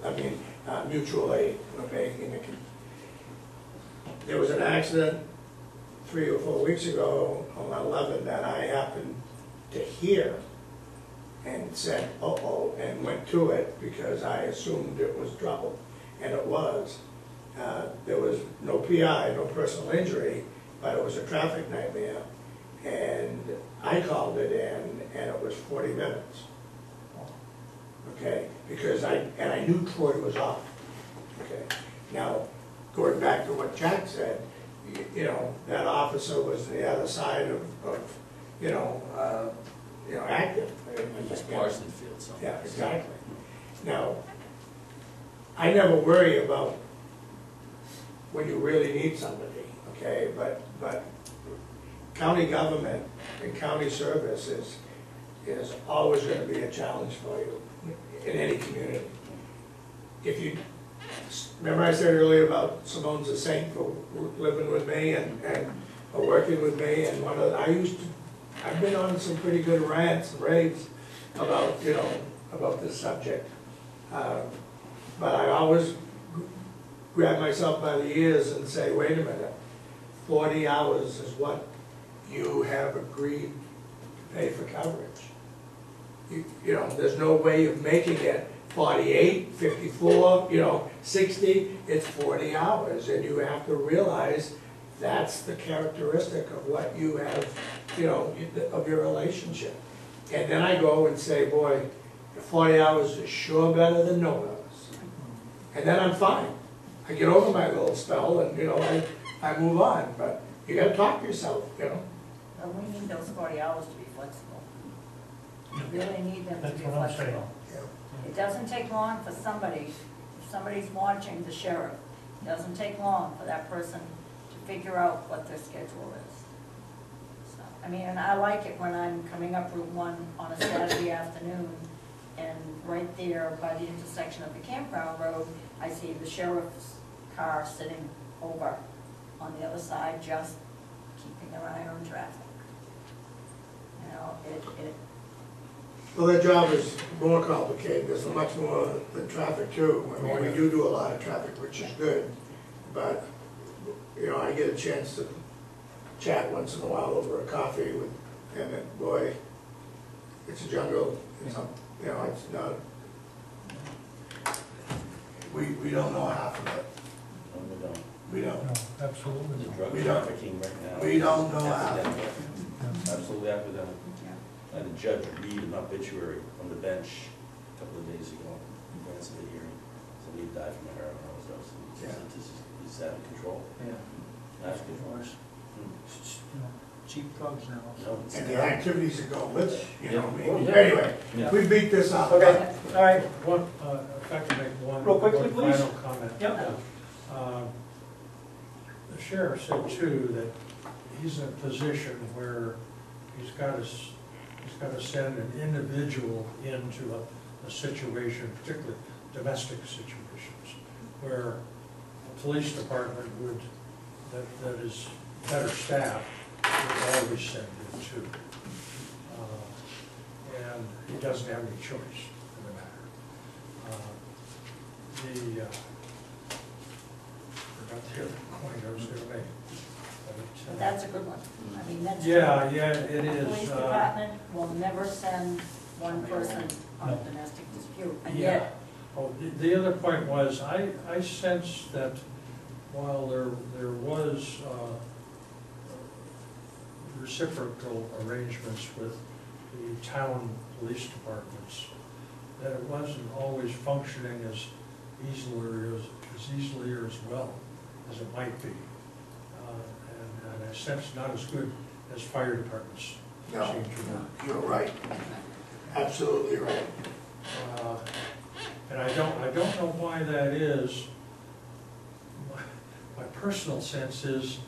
mutual aid, okay? And it can, there was an accident 3 or 4 weeks ago on 11 that I happened to hear and said, uh-oh, and went to it because I assumed it was trouble, and it was. There was no PI, no personal injury, but it was a traffic nightmare. And I called it in, and it was 40 minutes. Okay, because I knew Troy was off. Okay, now, going back to what Jack said, you know, that officer was the other side of active. Just Parsons Field, so. Yeah, exactly. Now, I never worry about when you really need somebody, okay, but county government and county service is always gonna be a challenge for you in any community. If you, remember I said earlier about Simone's a saint for living with me and working with me, and I've been on some pretty good rants and raves about, about this subject. But I always grab myself by the ears and say, wait a minute, 40 hours is what you have agreed to pay for coverage. There's no way of making it 48, 54, 60, it's 40 hours, and you have to realize that's the characteristic of what you have, of your relationship. And then I go and say, boy, 40 hours is sure better than no hours. And then I'm fine. I get over my little spell and, I move on, but you gotta talk to yourself, But we need those 40 hours to be flexible. We really need them to That's be what I'm saying. flexible. It doesn't take long for somebody, if somebody's watching the sheriff, it doesn't take long for that person to figure out what their schedule is. So, and I like it when I'm coming up Route 1 on a Saturday afternoon, and right there by the intersection of the campground road, I see the sheriff's car sitting over on the other side, just keeping their eye on traffic. Well, their job is more complicated, there's much more than traffic too. We do a lot of traffic, which is good, but, I get a chance to chat once in a while over a coffee with, and then, boy, it's a jungle, it's not, we don't know half of it. No, we don't. We don't. No, absolutely. There's drug We don't. trafficking right now. We don't know how. Epidemic. Absolutely epidemic. I had a judge read an obituary from the bench a couple of days ago, in advance of the hearing. Somebody died from a heroin overdose. He's out of control. Yeah. Out of control. Cheap drugs now. No, it's And the activities that go with it, Yeah. Anyway, Yeah. we beat this up. Okay, all right. If I can make one Real quickly, please. final comment. Yep. The sheriff said too that he's in a position where he's got to send an individual into a situation, particularly domestic situations, where a police department that is better staffed would always send him to. And he doesn't have any choice in the matter. Forgot the other point I was going to make. But that's a good one. That's true. Yeah, it The is. police department will never send one person on a domestic dispute, and Yeah. yet, Oh, the other point was, I sensed that while there was reciprocal arrangements with the town police departments, that it wasn't always functioning as easily or as well as it might be. And I sense not as good as fire departments No, seem to be. you're right. Absolutely right. And I don't know why that is. My personal sense is,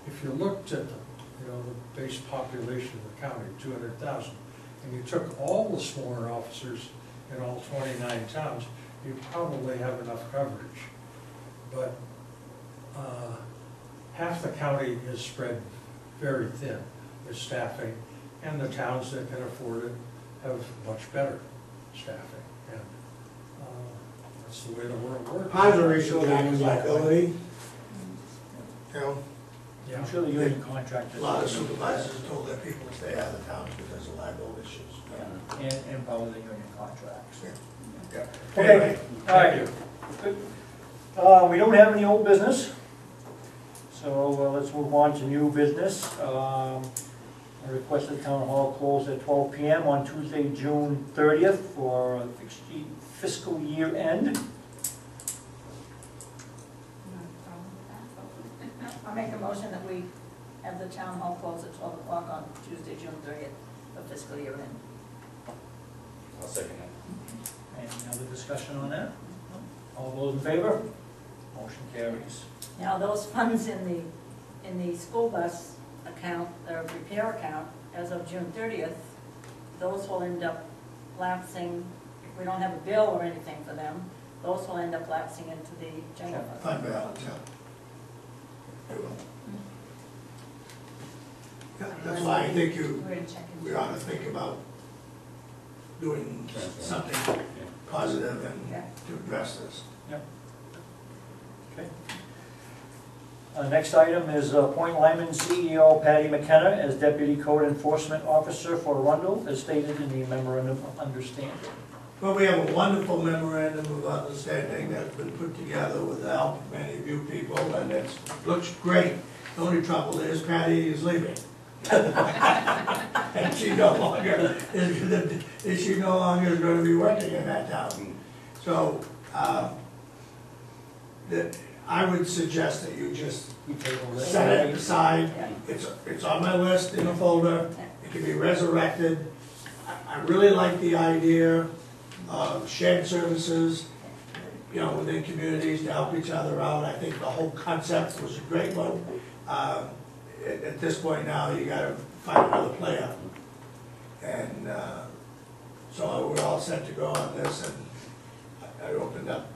if you looked at the base population of the county, 200,000, and you took all the sworn officers in all 29 towns, you probably have enough coverage. But half the county is spread very thin with staffing, and the towns that can afford it have much better staffing, and that's the way the world works. Part of the reason for that is liability. You know, Yeah. I'm sure the union contractors. a lot of supervisors told their people to stay out of town because of liability issues. And probably the union contracts. Yeah. Okay, Anyway, all right. Good. We don't have any old business, so let's move on to new business. I requested town hall close at 12 PM on Tuesday, June 30th for fiscal year end. I'll make a motion that we have the town hall close at 12 o'clock on Tuesday, June 30th, of fiscal year end. I'll second that. Any other discussion on that? All those in favor? Motion carries. Now, those funds in the school bus account, the repair account, as of June 30th, those will end up lapsing, if we don't have a bill or anything for them, those will end up lapsing into the general fund. Fund balance, yeah. They will. Yeah, that's why I think We're gonna check we into ought to think about doing something Yeah. positive and Yeah. to address this. Okay. Next item is appoint Lyman CEO Patty McKenna as Deputy Code Enforcement Officer for Arundel, as stated in the memorandum of understanding. Well, we have a wonderful memorandum of understanding that's been put together with the help of many of you people, and it looks great. The only trouble is Patty is leaving. And she no longer is going to be working in that town. So, I would suggest that you just We table this. set it aside. Yeah. It's on my list in a folder. It can be resurrected. I really like the idea of shared services, you know, within communities to help each other out. I think the whole concept was a great one. At this point now, you gotta find another player. And so we're all set to go on this, and I opened up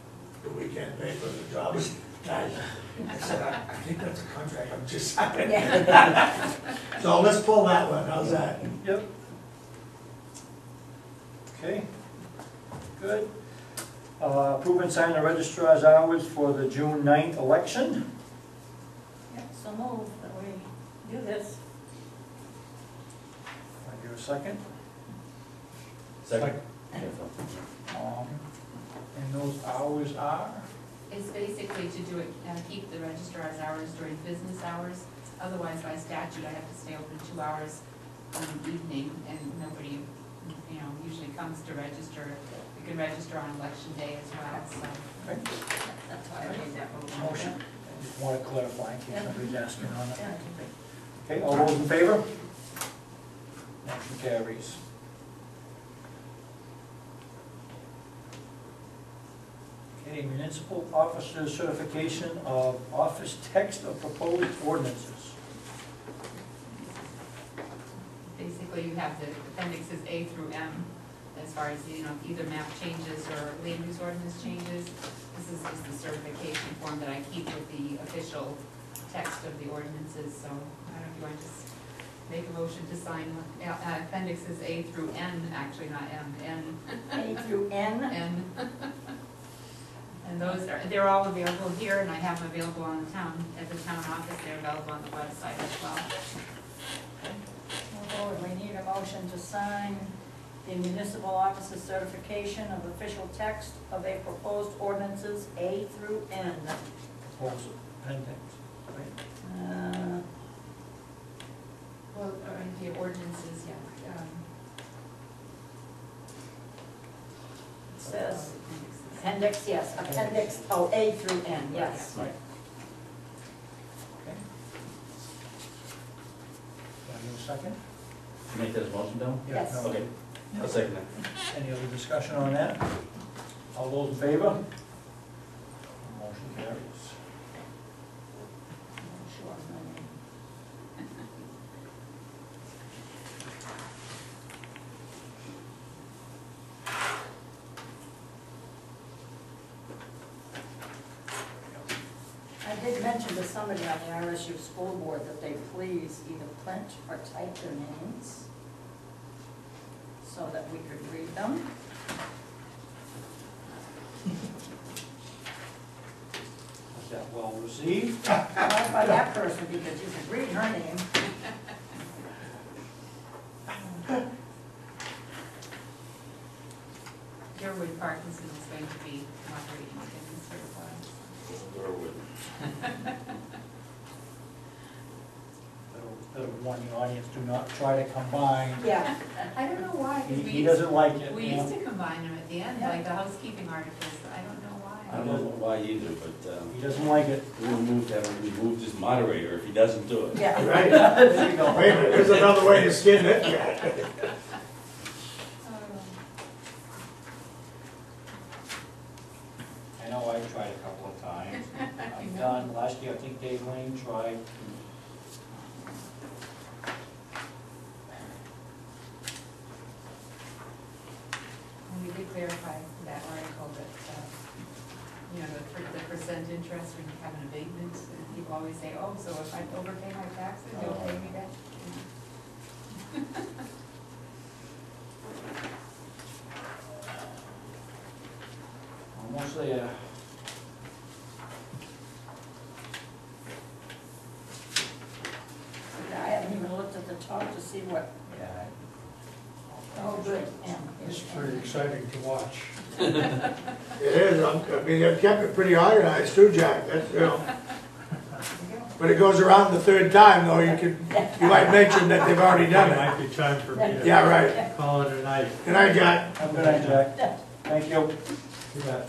the weekend paper, the job was, guys, I said, I think that's a contract, I'm just signing. Yeah. So let's pull that one, how's that? Yep. Okay, good. Approve and sign the registrar's hours for the June 9th election. Yeah, so move that we do this. I give a second. Second? And those hours are? It's basically to do it, keep the registrar's hours during business hours. Otherwise, by statute, I have to stay open 2 hours in the evening, and nobody, usually comes to register. You can register on election day as well, so. Okay. That's why I made that Motion. I just want to clarify in case Yeah. somebody's asking on it. Yeah. Okay, all those in favor? Motion carries. Okay, municipal officer certification of office text of proposed ordinances. Basically, you have the appendixes A through M, as far as, either map changes or land use ordinance changes. This is just the certification form that I keep with the official text of the ordinances, so I don't know if you want to just make a motion to sign appendixes A through N, actually not M, N. A through N. N. And they're all available here, and I have them available on the town, at the town office, they're available on the website as well. We need a motion to sign the municipal officer certification of official text of a proposed ordinances A through N. Proposed appendix, right? Well, the ordinances, yeah. It says appendix, yes, appendix, A through N, yes. Right. Okay. Do I give a second? You make that as a motion, Bill? Yes. No. Okay, I'll second that. Any other discussion on that? All those in favor? Motion carries. Sure. I did mention to somebody on the RSU school board that they please either print or type their names, so so that we could read them. Was that well received? Not by that person, because you could read her name. Gerwood Parkinson is going to be moderating again for a while. Gerwood. Better warn the audience, do not try to combine. Yeah. I don't know why. 'cause He doesn't like it. We you know? used to combine them at the end, Yeah. like the housekeeping articles, I don't know I why. don't know why either, but, He doesn't like it. we'll remove his moderator if he doesn't do it. Yeah. Right, There you go. wait a minute, there's another way to skin it. I know I tried a couple of times. I've done, last year I think Dave Lane tried. And we did clarify that article that, you know, the percent interest when you have an abatement, and people always say, oh, so if I overpay my taxes, you'll pay me back. Almost there. I haven't even looked at the top to see what, Yeah. oh, good, M. It's pretty exciting to watch. It is, I mean, they've kept it pretty organized too, Jack, that's, you know. When it goes around the third time, though, you might mention that they've already done It it. might be time for me to Yeah, right. call it a night. Good night, Jack. Have a good night, Jack. Thank you. You bet.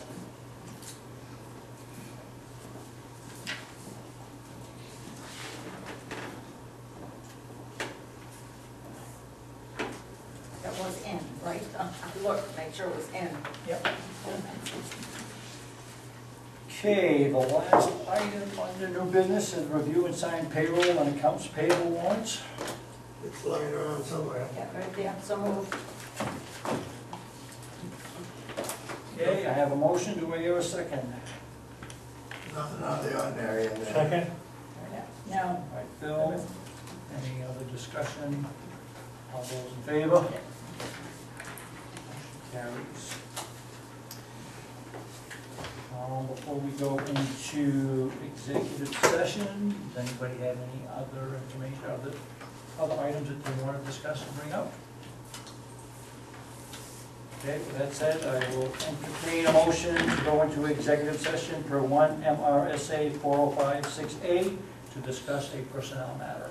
That was N, right? I looked, make sure it was N. Yep. Okay, the last item under new business is review and sign payroll and accounts payable warrants. It's lying around somewhere. Yeah, right there, so moved. Okay, I have a motion, do I hear a second? Nothing out of the ordinary in there. Second? No, All right, Phil, any other discussion? All those in favor? Carries. Before we go into executive session, does anybody have any other information, other items that they want to discuss and bring up? Okay, with that said, I will entertain a motion to go into executive session per 1 MRSA 4056A to discuss a personnel matter.